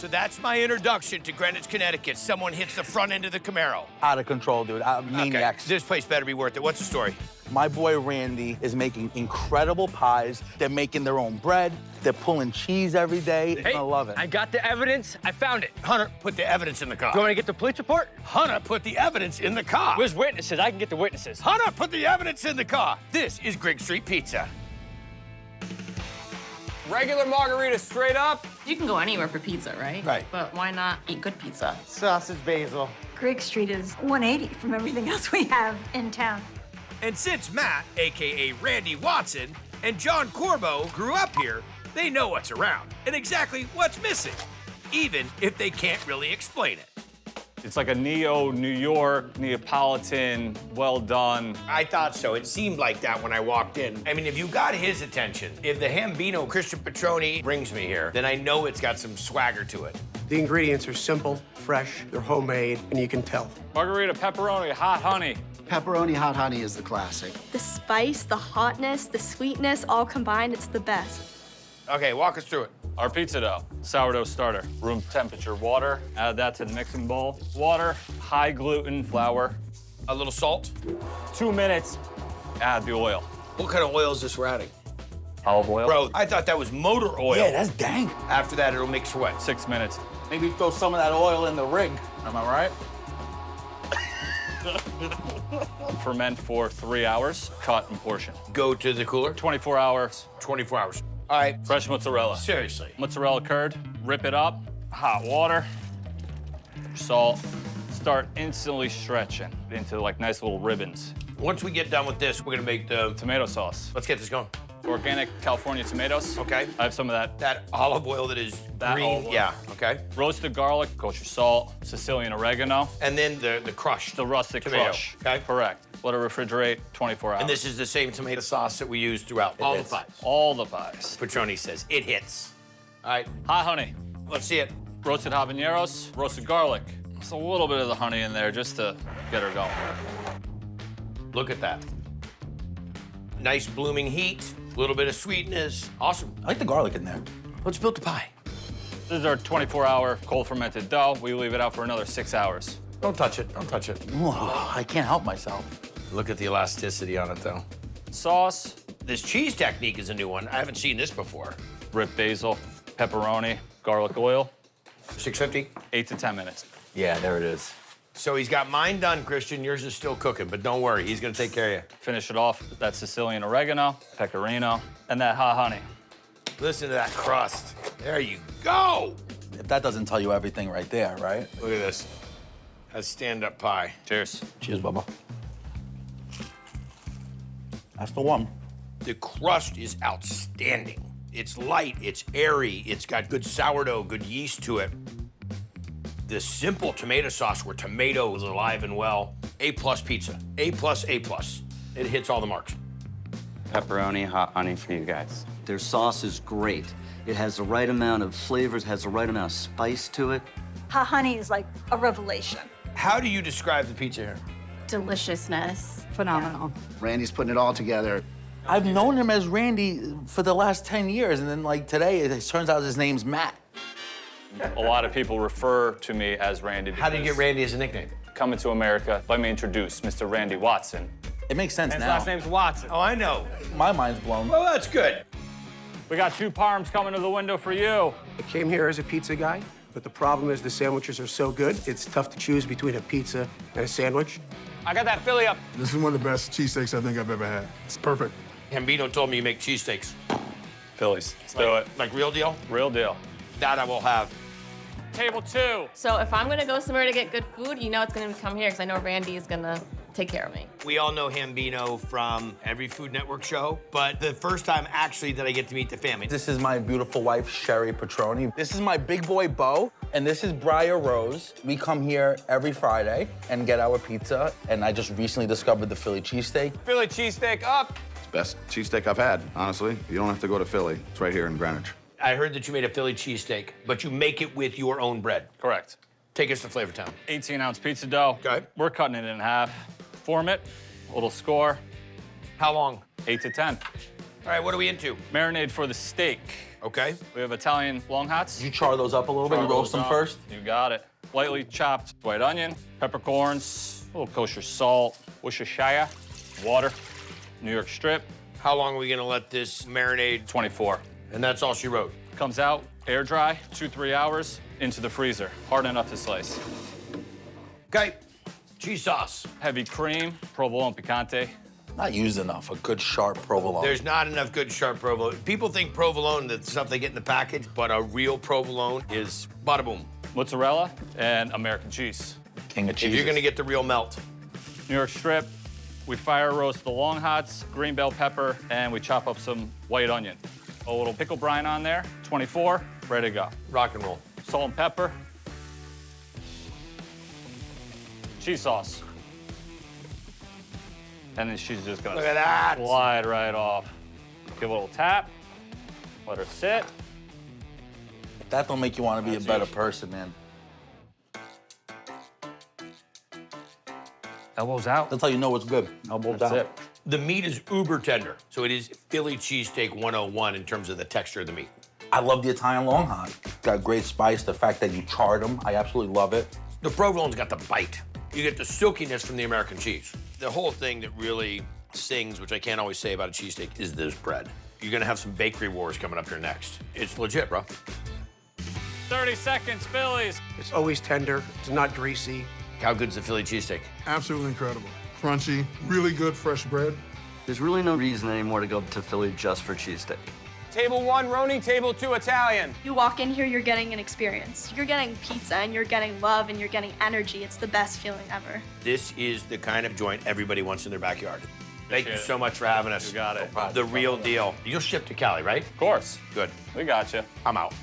So that's my introduction to Greenwich, Connecticut. Someone hits the front end of the Camaro. Out of control, dude. Maniacs. Okay. This place better be worth it. What's the story? My boy Randy is making incredible pies. They're making their own bread. They're pulling cheese every day. Hey, I love it. I got the evidence. I found it. Hunter, put the evidence in the car. You want me to get the police report? Hunter, put the evidence in the car. Where's witnesses? I can get the witnesses. Hunter, put the evidence in the car. This is Greg Street Pizza. Regular margarita straight up. You can go anywhere for pizza, right? Right. But why not eat good pizza? Sausage basil. Greg Street is 180 from everything else we have in town. And since Matt, AKA Randy Watson, and John Corbo grew up here, they know what's around and exactly what's missing, even if they can't really explain it. It's like a New York, Neapolitan, well done. I thought so. It seemed like that when I walked in. I mean, if you got his attention, if the Hambino Christian Petroni brings me here, then I know it's got some swagger to it. The ingredients are simple, fresh, they're homemade, and you can tell. Margarita, pepperoni, hot honey. Pepperoni hot honey is the classic. The spice, the hotness, the sweetness, all combined, it's the best. Okay, walk us through it. Our pizza dough, sourdough starter, room temperature water. Add that to the mixing bowl. Water, high gluten flour. A little salt. 2 minutes, add the oil. What kind of oil is this we're adding? Olive oil. Bro, I thought that was motor oil. Yeah, that's dank. After that, it'll mix for what? 6 minutes. Maybe throw some of that oil in the rig. Am I right? Ferment for 3 hours, cut and portion. Go to the cooler? 24 hours, 24 hours. All right. fresh mozzarella. Seriously. Mozzarella curd, rip it up, hot water, salt. Start instantly stretching into like nice little ribbons. Once we get done with this, we're gonna make the... Tomato sauce. Let's get this going. Organic California tomatoes. Okay. I have some of that. That olive oil that is That green. olive oil. Yeah, okay. Roasted garlic, kosher salt, Sicilian oregano, And then the crushed. the rustic Tomato, crush. okay. Correct. Let it refrigerate 24 hours. And this is the same tomato sauce that we use throughout all the It's pies. all the pies. Petroni says it hits. All right, Hot honey, let's see it. roasted habaneros, roasted garlic. Just a little bit of the honey in there just to get her going. Look at that. Nice blooming heat, a little bit of sweetness. Awesome. I like the garlic in there. Let's build the pie. This is our 24-hour cold fermented dough. We leave it out for another 6 hours. Don't touch it, don't touch it. Oh, I can't help myself. Look at the elasticity on it, though. Sauce, This cheese technique is a new one. I haven't seen this before. ripped basil, pepperoni, garlic oil, 650. 8 to 10 minutes. Yeah, there it is. So he's got mine done, Christian. Yours is still cooking, but don't worry, he's gonna take care of you. Finish it off with that Sicilian oregano, pecorino, and that hot honey. Listen to that crust. There you go. If that doesn't tell you everything right there, right? Look at this. A stand-up pie. Cheers. Cheers, Bubba. That's the one. The crust is outstanding. It's light, it's airy, it's got good sourdough, good yeast to it. The simple tomato sauce where tomato is alive and well. A+ pizza. A+, A+. It hits all the marks. Pepperoni, hot honey for you guys. Their sauce is great. It has the right amount of flavors, has the right amount of spice to it. Hot honey is like a revelation. How do you describe the pizza here? Deliciousness. Phenomenal. Randy's putting it all together. I've known him as Randy for the last 10 years, and then like today, it turns out his name's Matt. A lot of people refer to me as Randy. How did you get Randy as a nickname? Coming to America, let me introduce Mr. Randy Watson. It makes sense His now. last name's Watson. Oh, I know. My mind's blown. Well, that's good. We got 2 parms coming to the window for you. I came here as a pizza guy, but the problem is the sandwiches are so good, it's tough to choose between a pizza and a sandwich. I got that Philly up. This is one of the best cheesesteaks I think I've ever had. It's perfect. Hambino told me you make cheesesteaks. Phillies, let's do it. Like real deal? Real deal. That I will have. Table 2. So if I'm gonna go somewhere to get good food, you know it's gonna come here because I know Randy is gonna take care of me. We all know Hambino from every Food Network show, but the first time actually that I get to meet the family. This is my beautiful wife, Sherry Petroni. This is my big boy, Bo, and this is Briar Rose. We come here every Friday and get our pizza, and I just recently discovered the Philly cheesesteak. Philly cheesesteak up. It's the best cheesesteak I've had, honestly. You don't have to go to Philly. It's right here in Greenwich. I heard that you made a Philly cheesesteak, but you make it with your own bread. Correct. Take us to Flavor Town. 18-ounce pizza dough. Okay. We're cutting it in half. Form it, little score, How long? 8 to 10. All right, what are we into? Marinade for the steak. Okay. We have Italian long hots. You char those up a little bit, you roast them first? You got it. Lightly chopped white onion, peppercorns, a little kosher salt, Worcestershire, water, New York strip. How long are we gonna let this marinate? 24. And that's all she wrote. Comes out, air dry, 2-3 hours, into the freezer. Hard enough to slice. Okay, cheese sauce. Heavy cream, provolone picante. Not used enough, a good sharp provolone. There's not enough good sharp provolone. People think provolone, the stuff they get in the package, but a real provolone is bada boom. Mozzarella and American cheese. King of cheese. If you're gonna get the real melt. New York strip, we fire roast the long hots, green bell pepper, and we chop up some white onion. A little pickle brine on there, 24, ready to go. Rock and roll. Salt and pepper. Cheese sauce. And then she's just gonna Look at that. slide right off. Give a little tap, let her sit. That don't make you want to be a That's better it. person, man. Elbows out. That's how you know it's good. Elbows That's out. it. The meat is uber tender, so it is Philly cheesesteak 101 in terms of the texture of the meat. I love the Italian long hot. Got great spice, the fact that you charred them, I absolutely love it. The provolone's got the bite. You get the silkiness from the American cheese. The whole thing that really sings, which I can't always say about a cheesesteak, is this bread. You're gonna have some bakery wars coming up here next. It's legit, bro. 30 seconds, Phillies. It's always tender. It's not greasy. How good's the Philly cheesesteak? Absolutely incredible. Crunchy, really good fresh bread. There's really no reason anymore to go to Philly just for cheesesteak. Table 1, Roni. Table 2, Italian. You walk in here, you're getting an experience. You're getting pizza and you're getting love and you're getting energy. It's the best feeling ever. This is the kind of joint everybody wants in their backyard. Thank you Appreciate it. so much for having us. You got it. The real deal. You'll ship to Cali, right? Of course. Good. We got you. I'm out.